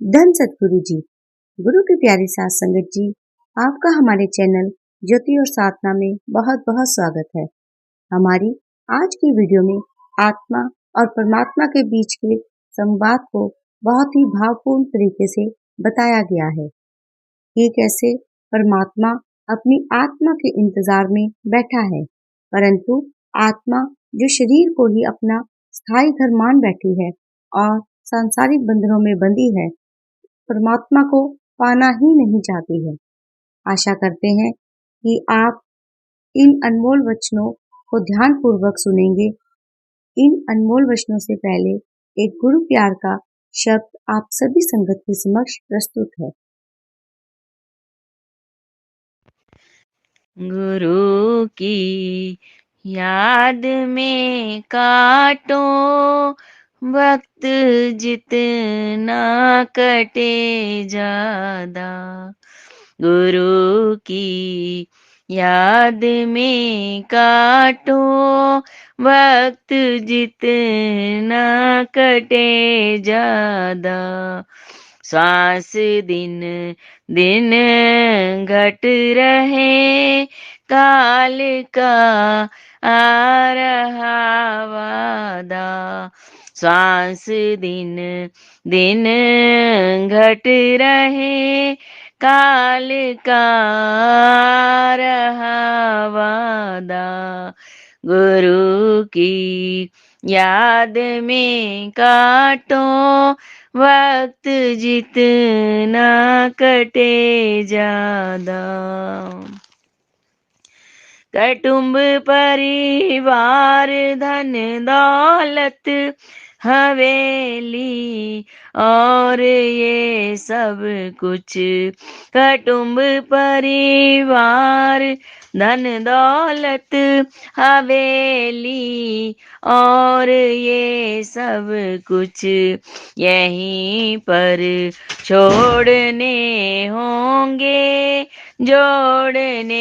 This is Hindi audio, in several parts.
धन सतगुरु जी। गुरु की प्यारी साथ संगत जी, आपका हमारे चैनल ज्योति और साधना में बहुत बहुत स्वागत है। हमारी आज की वीडियो में आत्मा और परमात्मा के बीच के संवाद को बहुत ही भावपूर्ण तरीके से बताया गया है कि कैसे परमात्मा अपनी आत्मा के इंतजार में बैठा है, परंतु आत्मा जो शरीर को ही अपना स्थायी घर मान बैठी है और सांसारिक बंधनों में बंधी है, परमात्मा को पाना ही नहीं चाहती है। आशा करते हैं कि आप इन अनमोल वचनों को ध्यान पूर्वक सुनेंगे। इन अनमोल वचनों से पहले एक गुरु प्यार का शब्द आप सभी संगत के समक्ष प्रस्तुत है। गुरु की याद में काटो वक्त जितना कटे ज्यादा। गुरु की याद में काटो वक्त जितना कटे ज्यादा। श्वास दिन दिन घट रहे काल का आ रहा वादा। श्वास दिन दिन घट रहे काल का आ रहा वादा। गुरु की याद में काटो वक्त जितना कटे ज्यादा। कुटुंब परिवार धन दौलत हवेली और ये सब कुछ। कुटुंब परिवार धन दौलत हवेली और ये सब कुछ यहीं पर छोड़ने होंगे। जोड़ने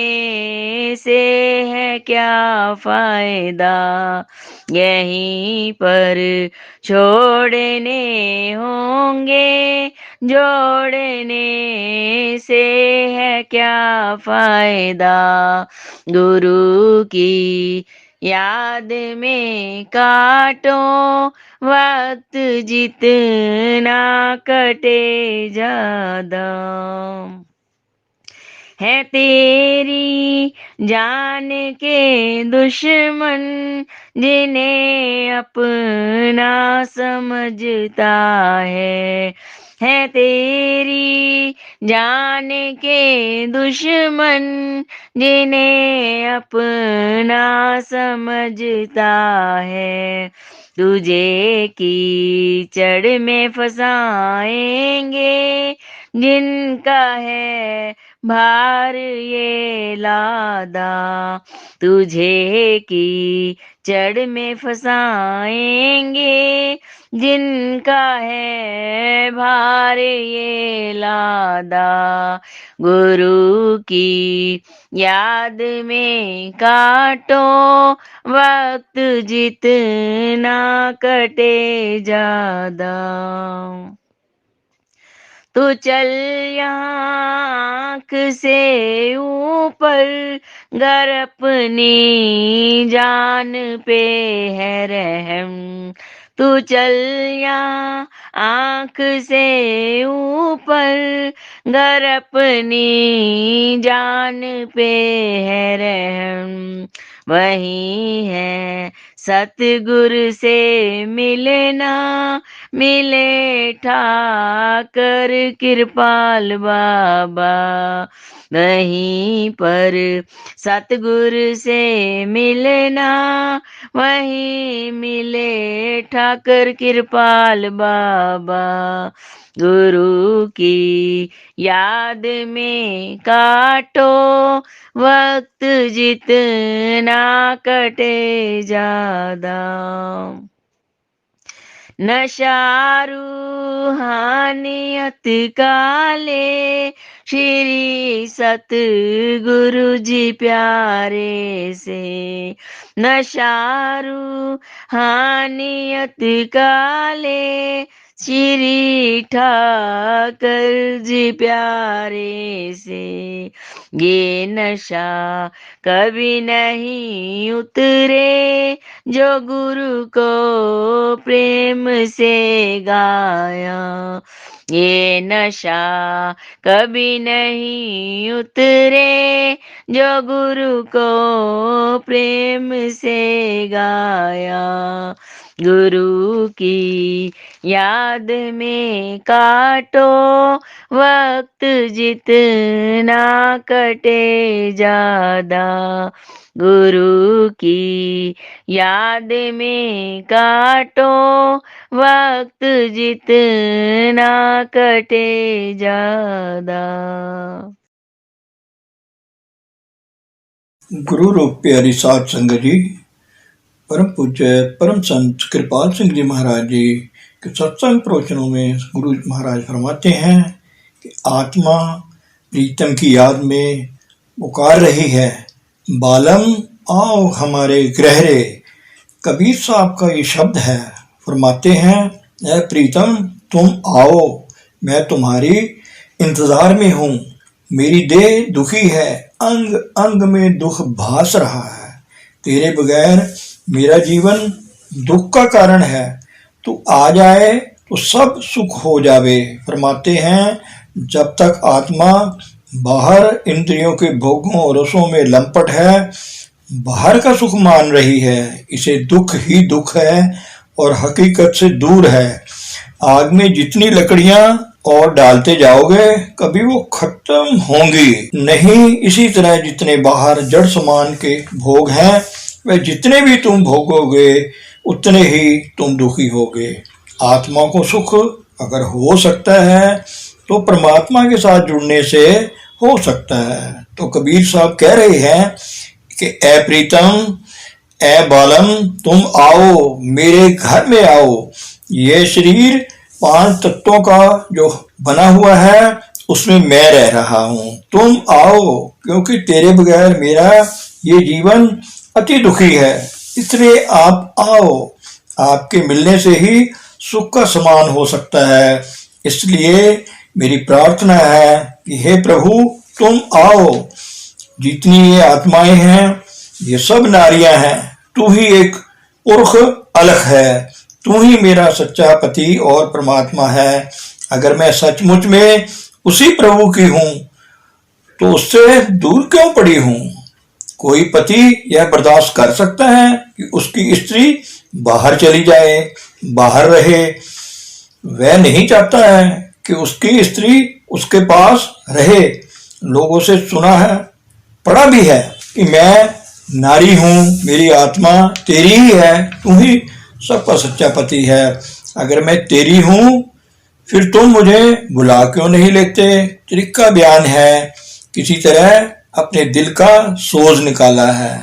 से है क्या फायदा। यहीं पर छोड़ने होंगे। जोड़ने से है क्या फायदा। गुरु की याद में काटो वक्त जितना कटे ज्यादा। है तेरी जान के दुश्मन जिन्हें अपना समझता है तेरी जान के दुश्मन जिन्हें अपना समझता है। तुझे कीचड़ में फंसाएंगे जिनका है भार ये लादा। तुझे कीचड़ में फंसाएंगे जिनका है भार ये लादा। गुरु की याद में काटो वक्त जितना कटे ज्यादा। तो चल यहाँ आँख से ऊपर गर अपनी जान पे है रहम। तू चल यहाँ आँख से ऊपर गर अपनी जान पे है रहम। वही है सतगुरु से मिलना मिले ठाकर कृपाल बाबा। वहीं पर सतगुरु से मिलना वहीं मिले ठाकर कृपाल बाबा। गुरु की याद में काटो वक्त जितना कटे ज्यादा। नशा रूहानियत काले श्री सतगुरु जी प्यारे से। नशा रूहानियत काले श्री ठाकर जी प्यारे से ये नशा कभी नहीं उतरे, जो गुरु को प्रेम से गाया। ये नशा कभी नहीं उतरे, जो गुरु को प्रेम से गाया। गुरु की याद में काटो वक्त जितना कटे ज्यादा। गुरु की याद में काटो वक्त जितना कटे ज्यादा। गुरु रूप प्यारी साध संगत जी, परम पूज्य परम संत कृपाल सिंह जी महाराज जी के सत्संग प्रवचनों में गुरु महाराज फरमाते हैं कि आत्मा प्रीतम की याद में पुकार रही है, बालम आओ हमारे गृह रे। कबीर साहब का ये शब्द है। फरमाते हैं, ऐ प्रीतम तुम आओ, मैं तुम्हारी इंतजार में हूँ। मेरी देह दुखी है, अंग अंग में दुख भास रहा है। तेरे बगैर मेरा जीवन दुख का कारण है। तू आ जाए तो सब सुख हो जावे। फरमाते हैं, जब तक आत्मा बाहर इंद्रियों के भोगों और रसों में लंपट है, बाहर का सुख मान रही है, इसे दुख ही दुख है और हकीकत से दूर है। आग में जितनी लकड़ियां और डालते जाओगे, कभी वो खत्म होंगी नहीं। इसी तरह जितने बाहर जड़ समान के भोग हैं, वे जितने भी तुम भोगोगे उतने ही तुम दुखी होगे। आत्मा को सुख अगर हो सकता है तो परमात्मा के साथ जुड़ने से हो सकता है। तो कबीर साहब कह रहे हैं कि ए प्रीतम, ए बालम, तुम आओ, मेरे घर में आओ। ये शरीर 5 तत्वों का जो बना हुआ है, उसमें मैं रह रहा हूँ। तुम आओ, क्योंकि तेरे बगैर मेरा ये जीवन अति दुखी है, इसलिए आप आओ। आपके मिलने से ही सुख का समान हो सकता है। इसलिए मेरी प्रार्थना है कि हे प्रभु तुम आओ। जितनी ये आत्माएं हैं, ये सब नारियां हैं। तू ही एक पुरख अलख है। तू ही मेरा सच्चा पति और परमात्मा है। अगर मैं सचमुच में उसी प्रभु की हूं तो उससे दूर क्यों पड़ी हूं? कोई पति यह बर्दाश्त कर सकता है कि उसकी स्त्री बाहर चली जाए, बाहर रहे? वह नहीं चाहता है कि उसकी स्त्री उसके पास रहे। लोगों से सुना है, पढ़ा भी है कि मैं नारी हूं, मेरी आत्मा तेरी ही है, तू ही सबका सच्चा पति है। अगर मैं तेरी हूं, फिर तुम मुझे बुला क्यों नहीं लेते? तरीका बयान है, किसी तरह अपने दिल का सोज निकाला है,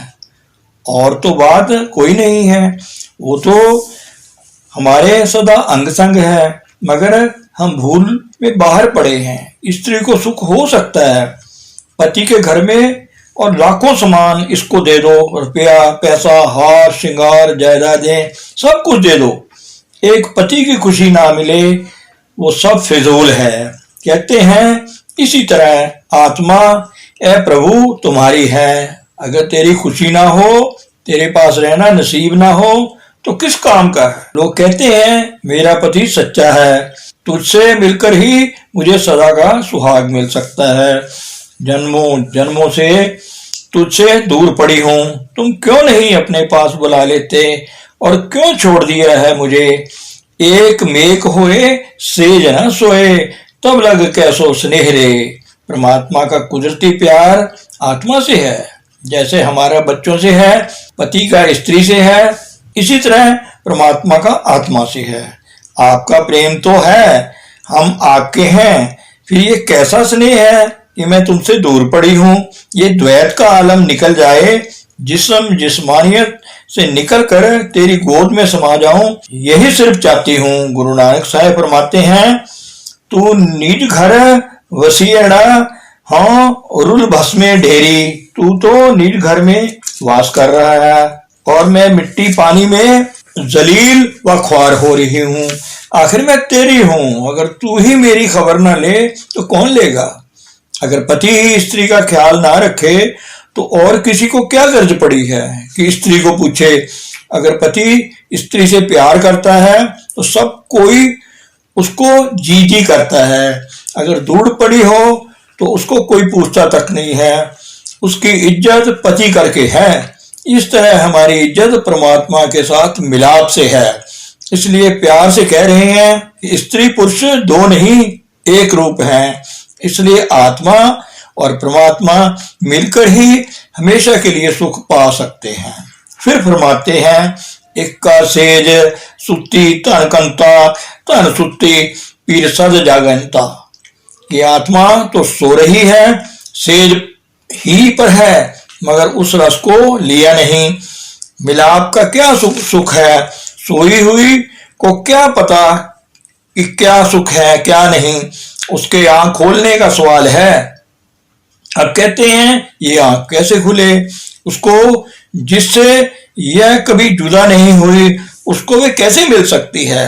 और तो बात कोई नहीं है। वो तो हमारे सदा अंग संग है, मगर हम भूल में बाहर पड़े हैं। स्त्री को सुख हो सकता है, पति के घर में और लाखों सामान इसको दे दो, रुपया पैसा हार श्रृंगार जायदादें सब कुछ दे दो, एक पति की खुशी ना मिले, वो सब फिजूल है। कहते हैं इसी तरह आत्मा ए प्रभु तुम्हारी है। अगर तेरी खुशी ना हो, तेरे पास रहना नसीब ना हो, तो किस काम का है? लोग कहते हैं मेरा पति सच्चा है, तुझसे मिलकर ही मुझे सदा का सुहाग मिल सकता है। जन्मों जन्मों से तुझसे दूर पड़ी हूं, तुम क्यों नहीं अपने पास बुला लेते और क्यों छोड़ दिया है मुझे? एक मेक होए सेज न सोए, तब लग कैसो स्नेह रे। परमात्मा का कुदरती प्यार आत्मा से है, जैसे हमारा बच्चों से है, पति का स्त्री से है, इसी तरह परमात्मा का आत्मा से है। आपका प्रेम तो है, हम आपके हैं, फिर ये कैसा स्नेह है कि मैं तुमसे दूर पड़ी हूं? ये द्वैत का आलम निकल जाए, जिस्म जिस्मानियत से निकल कर तेरी गोद में समा जाऊं, यही सिर्फ चाहती हूं। गुरु नानक साहब फरमाते हैं, तू निज घर वसीयड़ा हाँ रुल भस्मे ढेरी। तू तो निज घर में वास कर रहा है और मैं मिट्टी पानी में जलील व ख्वार हो रही हूं। आखिर मैं तेरी हूं, अगर तू ही मेरी खबर ना ले तो कौन लेगा। अगर पति ही स्त्री का ख्याल ना रखे तो और किसी को क्या गर्ज पड़ी है कि स्त्री को पूछे। अगर पति स्त्री से प्यार करता है तो सब कोई उसको जी जी करता है। अगर दूर पड़ी हो तो उसको कोई पूछता तक नहीं है। उसकी इज्जत पति करके है। इस तरह हमारी इज्जत परमात्मा के साथ मिलाप से है। इसलिए प्यार से कह रहे हैं कि स्त्री पुरुष दो नहीं एक रूप हैं। इसलिए आत्मा और परमात्मा मिलकर ही हमेशा के लिए सुख पा सकते हैं। फिर फरमाते हैं, एक का सेज सुती तन कंता, तन सुती पीर सद जागनता। कि आत्मा तो सो रही है, सेज ही पर है, मगर उस रस को लिया नहीं। मिलाप का क्या सुख है, सोई हुई को क्या पता कि क्या सुख है क्या नहीं। उसके आंख खोलने का सवाल है। अब कहते हैं ये आंख कैसे खुले। उसको जिससे यह कभी जुदा नहीं हुई उसको वे कैसे मिल सकती है।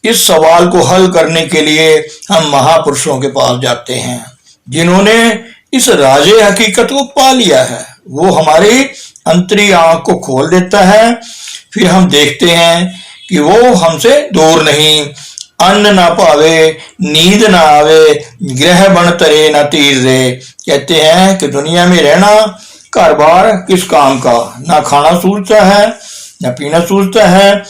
इस सवाल को हल करने के लिए हम महापुरुषों के पास जाते हैं जिन्होंने इस राजे हकीकत को पा लिया है। वो हमारी अंतरी आंख को खोल देता है। फिर हम देखते हैं कि वो हमसे दूर नहीं। अन्न ना पावे, नींद ना आवे, ग्रह बन तरे ना तीर दे। कहते हैं कि दुनिया में रहना घर बार किस काम का। ना खाना सूझता है ना पीना सूझता है।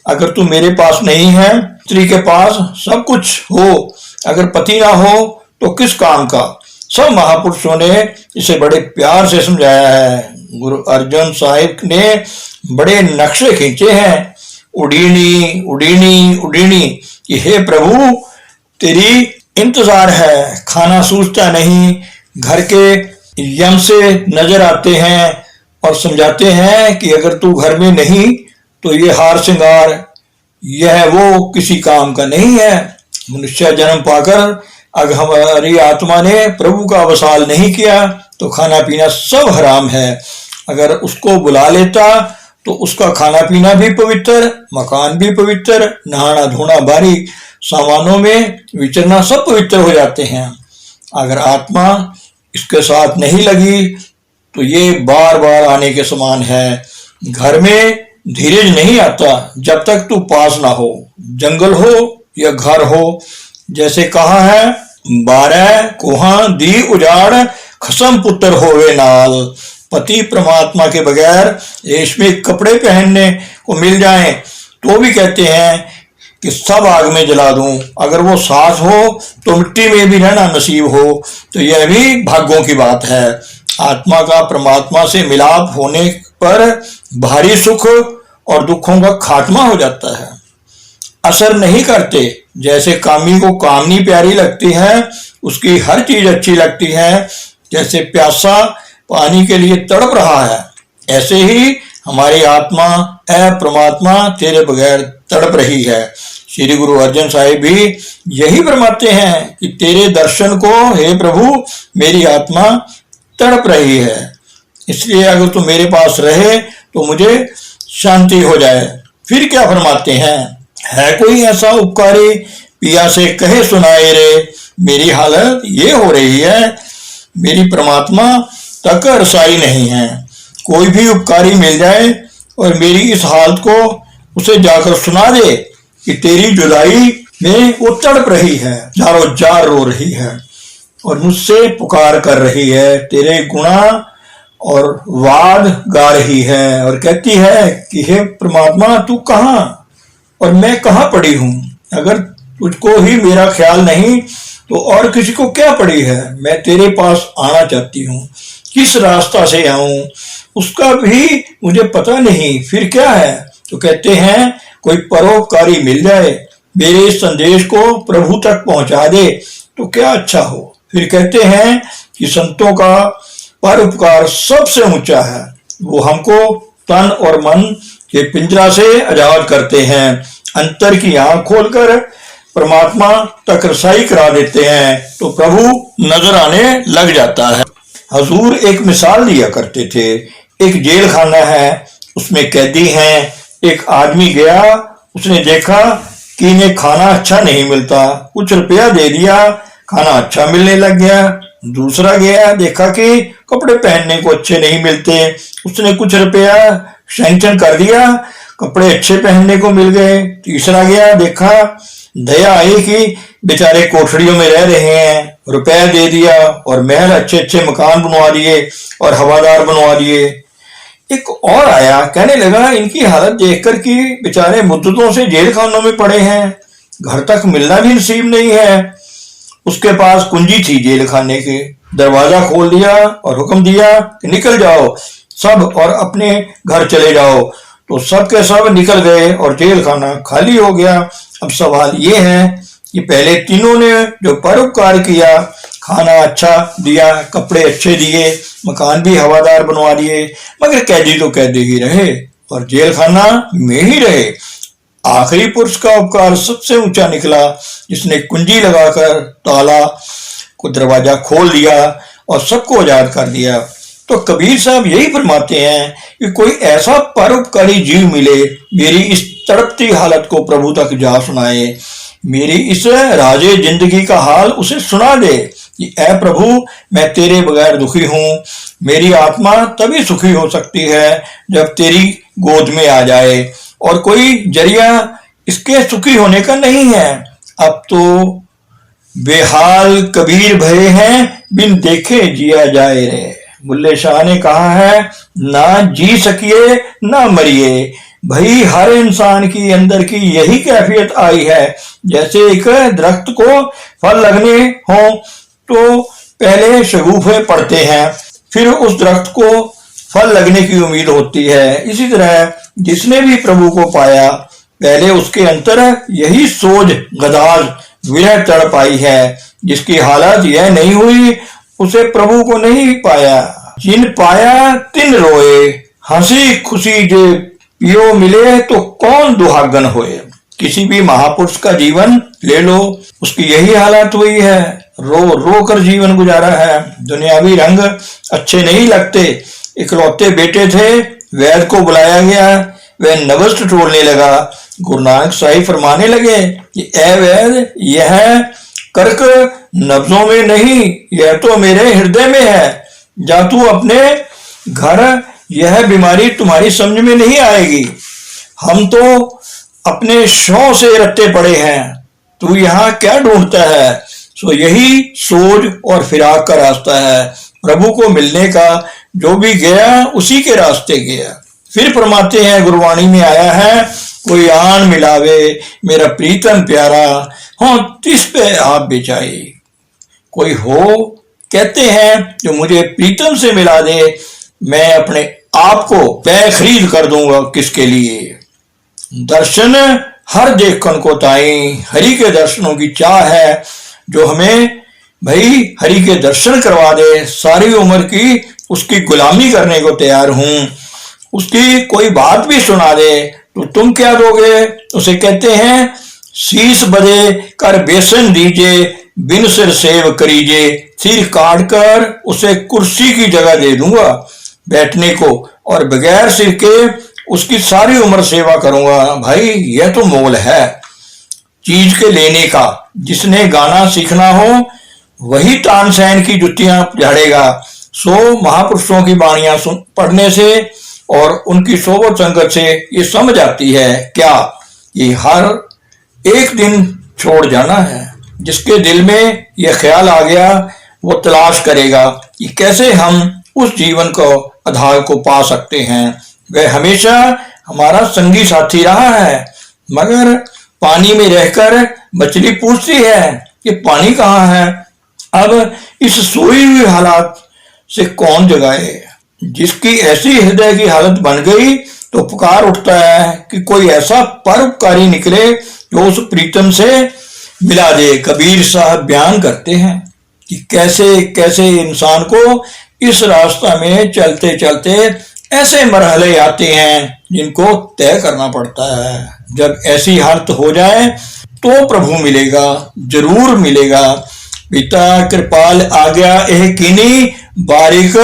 अगर तू मेरे पास नहीं है, स्त्री के पास सब कुछ हो, अगर पति ना हो तो किस काम का। सब महापुरुषों ने इसे बड़े प्यार से समझाया है। गुरु अर्जन साहिब ने बड़े नक्शे खींचे हैं। उडीनी उडीनी उडीनी कि हे प्रभु तेरी इंतजार है। खाना सूझता नहीं। घर के यम से नजर आते हैं और समझाते हैं कि अगर तू घर में नहीं तो ये हार श्रृंगार यह वो किसी काम का नहीं है। मनुष्य जन्म पाकर अगर हमारी आत्मा ने प्रभु का वसाल नहीं किया तो खाना पीना सब हराम है। अगर उसको बुला लेता तो उसका खाना पीना भी पवित्र, मकान भी पवित्र, नहाना धोना बारी सामानों में विचरना सब पवित्र हो जाते हैं। अगर आत्मा इसके साथ नहीं लगी तो ये बार बार आने के समान है। घर में धीरज नहीं आता जब तक तू पास ना हो। जंगल हो या घर हो, जैसे कहा है 12 कोहा दी उजाड़ खसम पुत्र होवे नाल। पति परमात्मा के बगैर रेशमी कपड़े पहनने को मिल जाएं तो भी कहते हैं कि सब आग में जला दूं। अगर वो सास हो तो मिट्टी में भी रहना नसीब हो तो यह भी भाग्यों की बात है। आत्मा का परमात्मा से मिलाप होने पर भारी सुख और दुखों का खात्मा हो जाता है। असर नहीं करते। जैसे कामी को कामनी प्यारी लगती है, उसकी हर चीज अच्छी लगती है। जैसे प्यासा पानी के लिए तड़प रहा है, ऐसे ही हमारी आत्मा परमात्मा तेरे बगैर तड़प रही है। श्री गुरु अर्जन साहिब भी यही फरमाते हैं कि तेरे दर्शन को हे प्रभु मेरी आत्मा तड़प रही है। इसलिए अगर तू मेरे पास रहे तो मुझे शांति हो जाए। फिर क्या फरमाते हैं, है कोई ऐसा उपकारी पिया से कहे सुनाए रे। मेरी हालत ये हो रही है, मेरी परमात्मा तक रसाई नहीं है। कोई भी उपकारी मिल जाए और मेरी इस हालत को उसे जाकर सुना दे कि तेरी जुदाई में वो तड़प रही है, जारो जार रो रही है और मुझसे पुकार कर रही है, तेरे गुणा और वाद गा रही है और कहती है कि हे परमात्मा तू कहाँ और मैं कहाँ पड़ी हूँ। अगर तुझको ही मेरा ख्याल नहीं तो और किसी को क्या पड़ी है। मैं तेरे पास आना चाहती हूँ, किस रास्ता से आऊं उसका भी मुझे पता नहीं। फिर क्या है तो कहते हैं कोई परोपकारी मिल जाए, मेरे इस संदेश को प्रभु तक पहुंचा दे तो क्या अच्छा हो। फिर कहते हैं कि संतों का परोपकार सबसे ऊंचा है। वो हमको तन और मन के पिंजरा से आजाद करते हैं, अंतर की आंख खोलकर परमात्मा तक रसाई करा देते हैं तो प्रभु नजर आने लग जाता है। हजूर एक मिसाल दिया करते थे। एक जेल खाना है, उसमें कैदी हैं, एक आदमी गया, उसने देखा कि इन्हें खाना अच्छा नहीं मिलता, कुछ रुपया दे दिया, खाना अच्छा मिलने लग गया। दूसरा गया, देखा कि कपड़े पहनने को अच्छे नहीं मिलते, उसने कुछ रुपया सैंक्शन कर दिया, कपड़े अच्छे पहनने को मिल गए। तीसरा गया, देखा, दया आई कि बेचारे कोठरियों में रह रहे हैं, रुपया दे दिया और महल अच्छे अच्छे मकान बनवा दिए और हवादार बनवा दिए। एक और आया, कहने लगा इनकी हालत देखकर कि बेचारे मुद्दतों से जेल खानों में पड़े हैं, घर तक मिलना भी नसीब नहीं है। उसके पास कुंजी थी जेल खाने की, दरवाजा खोल दिया और हुक्म दिया कि निकल जाओ सब और अपने घर चले जाओ। तो सब के सब निकल गए और जेल खाना खाली हो गया। अब सवाल ये है कि पहले तीनों ने जो परोपकार किया, खाना अच्छा दिया, कपड़े अच्छे दिए, मकान भी हवादार बनवा दिए, मगर कैदी तो कैदी ही रहे और जेल खाना में ही रहे। आखिरी पुरुष का उपकार सबसे ऊंचा निकला, जिसने कुंजी लगाकर ताला को दरवाजा खोल दिया और सबको आजाद कर दिया। तो कबीर साहब यही फरमाते हैं कि कोई ऐसा परोपकारी जीव मिले, मेरी इस तड़पती हालत को प्रभु तक जा सुनाए, मेरी इस राजे जिंदगी का हाल उसे सुना दे कि ऐ प्रभु, मैं तेरे बगैर दुखी हूं। मेरी आत्मा तभी सुखी हो सकती है जब तेरी गोद में आ जाए, और कोई जरिया इसके सुखी होने का नहीं है। अब तो बेहाल कबीर भये हैं, बिन देखे जिया जाए रे। बुल्ले शाह ने कहा है, ना जी सकिए ना मरिए। भाई हर इंसान की अंदर की यही कैफियत आई है। जैसे एक दरख्त को फल लगने हो तो पहले शगुफे पड़ते हैं, फिर उस दरख्त को फल लगने की उम्मीद होती है। इसी तरह जिसने भी प्रभु को पाया, पहले उसके अंतर यही सोच गदाज विरह तड़प आई है। जिसकी हालत यह नहीं हुई, उसे प्रभु को नहीं पाया। जिन पाया तिन रोए, हंसी खुशी जे पियो मिले, तो कौन दुहागन होए। किसी भी महापुरुष का जीवन ले लो, उसकी यही हालत हुई है। रो रो कर जीवन गुजारा है। दुनियावी रंग अच्छे नहीं लगते। इकलौते बेटे थे, वैद को बुलाया गया, वह नवज टटोलने लगा। गुरु नानक साहिब फरमाने लगे कि ऐ वैद, यह कर्क नब्जों में नहीं, यह तो मेरे हृदय में है। जा तू अपने घर, यह बीमारी तुम्हारी समझ में नहीं आएगी। हम तो अपने शौं से रट्टे पड़े हैं, तू यहाँ क्या ढूंढता है। सो यही सोच और फिराक का रास्ता है। प्रभु को मिलने का जो भी गया उसी के रास्ते गया। फिर फरमाते हैं, गुरबाणी में आया है, कोई आन मिलावे मेरा प्रीतम प्यारा, हो तिस पे आप बेचाई। कोई हो, कहते हैं, जो मुझे प्रीतम से मिला दे, मैं अपने आप को पै खरीद कर दूंगा किसके लिए। दर्शन हर देखन को ताई, हरि के दर्शनों की चाह है। जो हमें भाई हरि के दर्शन करवा दे, सारी उम्र की उसकी गुलामी करने को तैयार हूं। उसकी कोई बात भी सुना दे तो तुम क्या दोगे। उसे कहते हैं, शीश बदे कर बेसन दीजे, बिन सिर सेव करीजे। सिर काट कर उसे कुर्सी की जगह दे दूंगा बैठने को, और बगैर सिर के उसकी सारी उम्र सेवा करूंगा। भाई यह तो मोल है चीज के लेने का। जिसने गाना सीखना हो वही तानसेन की जुतियां झाड़ेगा। सो महापुरुषों की बाणियां पढ़ने से और उनकी सोबत संगत से ये समझ आती है क्या, ये हर एक दिन छोड़ जाना है। जिसके दिल में यह ख्याल आ गया, वो तलाश करेगा कि कैसे हम उस जीवन को आधार को पा सकते हैं। वह हमेशा हमारा संगी साथी रहा है, मगर पानी में रहकर मछली पूछती है कि पानी कहाँ है। अब इस सोई हुई हालत से कौन जगाए। जिसकी ऐसी हृदय की हालत बन गई तो पुकार उठता है कि कोई ऐसा परोपकारी निकले जो उस प्रीतम से मिला दे। कबीर साहब बयान करते हैं कि कैसे कैसे इंसान को इस रास्ता में चलते चलते ऐसे मरहले आते हैं जिनको तय करना पड़ता है। जब ऐसी हालत हो जाए तो प्रभु मिलेगा, जरूर मिलेगा। पिता कृपाल आज्ञा एह कीनी, बारिक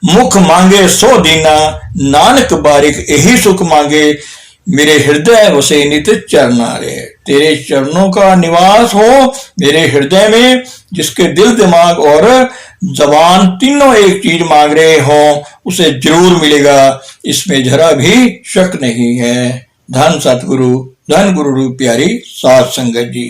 मुख मांगे सो दीना, नानक बारिक यही सुख मांगे। मेरे हृदय वसे नित चरनारे। तेरे चरणों का निवास हो मेरे हृदय में, जिसके दिल दिमाग और जबान तीनों एक चीज मांग रहे हो उसे जरूर मिलेगा, इसमें जरा भी शक नहीं है। धन सतगुरु, धन गुरु रूप प्यारी साध संगत जी।